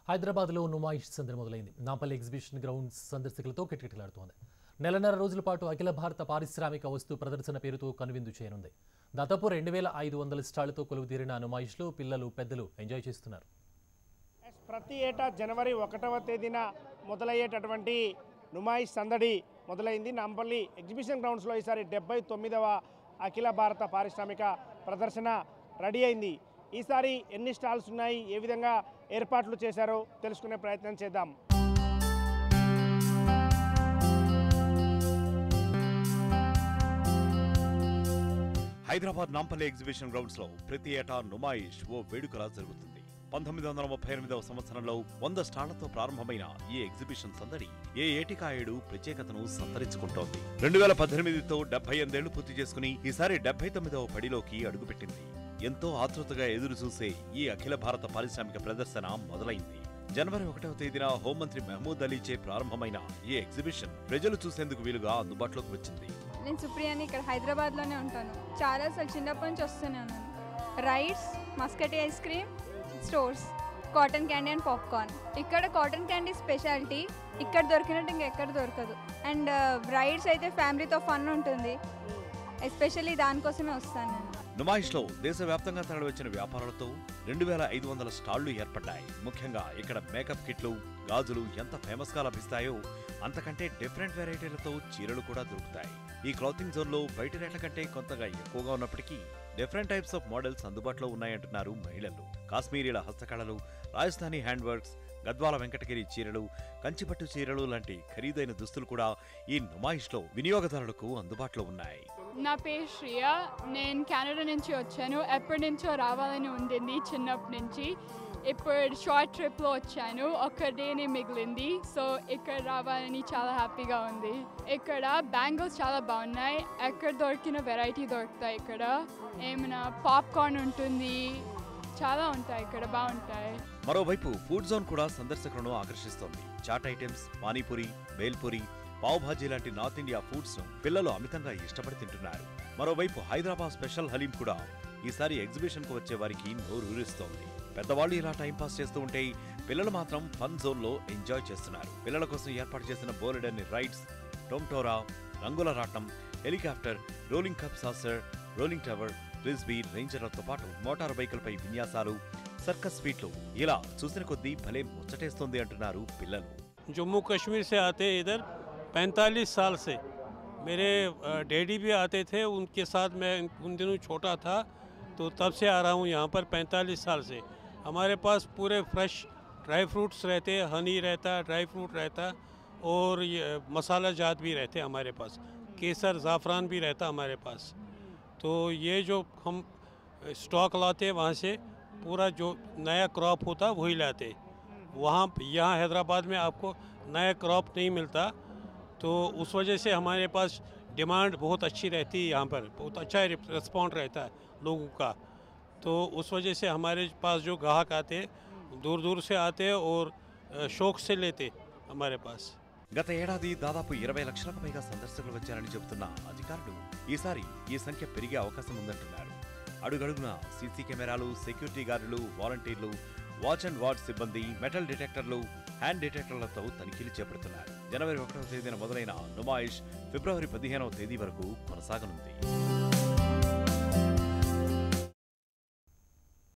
హైదరాబాద్లో నుమాయిష్ సందడి మొదలైంది. నాంపల్లి ఎగ్జిబిషన్ గ్రౌండ్స్ సందర్శకులతో కిటకిటలాడుతోంది. నెలన్నర రోజుల పాటు అఖిల భారత పారిశ్రామిక వస్తు ప్రదర్శన పేరుతో కనువిందు చేయనుంది. దాదాపు 2500 స్టాళ్లతో కొలువుతీరిన నుమాయిష్లో పిల్లలు పెద్దలు ఎంజాయ్ చేస్తున్నారు. ప్రతి ఏటా జనవరి 1వ తేదీన మొదలయ్యేటటువంటి నుమాయిష్ సందడి మొదలైంది. నాంపల్లి ఎగ్జిబిషన్ గ్రౌండ్స్లో ఈసారి 79వ అఖిల భారత పారిశ్రామిక ప్రదర్శన రెడీ అయింది. ఈసారి ఎన్ని స్టాల్స్ ఉన్నాయి, ఏ విధంగా ఏర్పాట్లు చేశారో తెలుసుకునే ప్రయత్నం చేద్దాం. హైదరాబాద్ నాంపల్లి ఎగ్జిబిషన్ గ్రౌండ్స్ లో ప్రతి ఏటా నుమాయిష్ ఓ వేడుకలా జరుగుతుంది. 1938వ సంవత్సరంలో 100 స్టాళ్లతో ప్రారంభమైన ఈ ఎగ్జిబిషన్ సందడి ఏ ఏటికా ఏడు ప్రత్యేకతను సంతరించుకుంటోంది. 2018తో 78 పూర్తి చేసుకుని ఈసారి 79వ పడిలోకి అడుగుపెట్టింది. ఎంతో ఆతృతగా ఎదురు చూసే ఈ అఖిల భారత పారిశ్రామిక ప్రదర్శన మొదలైంది. జనవరి 1వ తేదీన హోంమంత్రి మహమూద్ అలీచే ప్రారంభమైన ఈ ఎగ్జిబిషన్ ప్రజలు చూసేందుకు వీలుగా అందుబాటులోకి వచ్చింది. నేను సుప్రియాని, ఇక్కడ హైదరాబాద్లోనే ఉంటాను. చాలా చిన్నప్పటి నుంచి వస్తూనే ఉన్నాను. Rides, Muskati ice cream, stores, cotton candy and popcorn. ఇక్కడ కాటన్ క్యాండీ స్పెషాలిటీ, ఇక్కడ దొరికినట్టు ఇంకెక్కడ దొరకదు. అండ్ రైడ్స్ అయితే ఫ్యామిలీతో ఫన్ ఉంటుంది. ఎస్పెషల్లీ దానికోసమే వస్తాను నేను. నుమాయిష్లో దేశవ్యాప్తంగా తరలివచ్చిన వ్యాపారాలతో 2500 స్టాళ్లు ఏర్పడ్డాయి. ముఖ్యంగా ఇక్కడ మేకప్ కిట్లు, గాజులు ఎంత ఫేమస్ గా లభిస్తాయో అంతకంటే డిఫరెంట్ వెరైటీలతో చీరలు కూడా దొరుకుతాయి. ఈ క్లాతింగ్ జోన్ లో బయట రేట్ల కంటే కొంతగా ఎక్కువగా ఉన్నప్పటికీ డిఫరెంట్ టైప్స్ ఆఫ్ మోడల్స్ అందుబాటులో ఉన్నాయంటున్నారు మహిళలు. కాశ్మీరీల హస్తకళలు, రాజస్థానీ హ్యాండ్ వర్క్స్, గద్వాల వెంకటగిరి చీరలు, కంచిపట్టు చీరలు లాంటి ఖరీదైన దుస్తులు కూడా ఈ నుమాయిష్లో వినియోగదారులకు అందుబాటులో ఉన్నాయి. నా పేరు శ్రియా. నేను కెనడా నుంచి వచ్చాను. ఎప్పటి నుంచో రావాలని ఉండింది చిన్నప్పటి నుంచి. ఇప్పుడు షార్ట్ ట్రిప్లో వచ్చాను. ఒక్క డేనే మిగిలింది. సో ఇక్కడ రావాలని చాలా హ్యాపీగా ఉంది. ఇక్కడ బ్యాంగిల్స్ చాలా బాగున్నాయి. ఎక్కడ దొరికిన వెరైటీ దొరుకుతాయి. ఇక్కడ ఏమైనా పాప్కార్న్ ఉంటుంది, చాలా ఉంటాయి ఇక్కడ, బాగుంటాయి. మరోవైపు ఫుడ్ జోన్ కూడా సందర్శకులను ఆకర్షిస్తోంది. చాట్ ఐటమ్స్, పానీపూరి, బేల్పూరి, పావ్ భాజీ లాంటి నార్త్ ఇండియా ఫుడ్స్ ను పిల్లలు అమితంగా ఇష్టపడి తింటున్నారు. మరోవైపు హైదరాబాద్ స్పెషల్ హలీం కూడా ఈసారి ఎగ్జిబిషన్ కు వచ్చే వారికి నోరూరిస్తోంది. పెద్దవాళ్లు ఇలా టైంపాస్ చేస్తూ ఉంటే పిల్లలు మాత్రం ఫన్ జోన్ లో ఎంజాయ్ చేస్తున్నారు. పిల్లల కోసం ఏర్పాటు చేసిన బోలెడన్ని రైడ్స్, టోమ్టోరా, రంగుల రాట్నం, helicopter, rolling cup saucer, rolling tower, frisbee, రేంజర్లతో పాటు మోటార్ బైకులపై విన్యాసాలు, సర్కస్ ఫీట్లు ఇలా చూసిన కొద్దీ భలే ముచ్చటేస్తోంది అంటున్నారు పిల్లలు. जम्मू कश्मीर से आते इधर 45 साल से। मेरे डैडी भी आते थे, उनके साथ मैं उन दिनों छोटा था तो तब से आ रहा हूँ यहाँ पर 45 साल से। हमारे पास पूरे फ्रेश ड्राई फ्रूट्स रहते, हनी रहता, ड्राई फ्रूट रहता और ये मसाला जात भी रहते हमारे पास, केसर ज़ाफ़रान भी रहता हमारे पास। तो ये जो हम स्टॉक लाते वहाँ से पूरा जो नया क्रॉप होता वही लाते। यहाँ हैदराबाद में आपको नया क्रॉप नहीं मिलता, तो उस वजह से हमारे पास डिमांड बहुत अच्छी रहती है। यहाँ पर बहुत अच्छा रिस्पॉन्ड रहता है लोगों का, तो उस वजह से हमारे पास जो ग्राहक आते दूर दूर से आते और शौक से लेते हमारे पास। గత ఏడాది దాదాపు 20 లక్షలకు పైగా సందర్శకులు వచ్చారని చెబుతున్న అధికారులు ఈసారి ఈ సంఖ్య పెరిగే అవకాశం ఉందంటున్నారు. అడుగడుగున సీసీ కెమెరాలు, సెక్యూరిటీ గార్డులు, వాలంటీర్లు, వాచ్ అండ్ వార్డ్ సిబ్బంది, మెటల్ డిటెక్టర్లు, హ్యాండ్ డిటెక్టర్లతో తనిఖీలు చేపడుతున్నారు. జనవరి 1వ తేదీన మొదలైన నుమాయిష్ ఫిబ్రవరి 15వ తేదీ వరకు కొనసాగనుంది.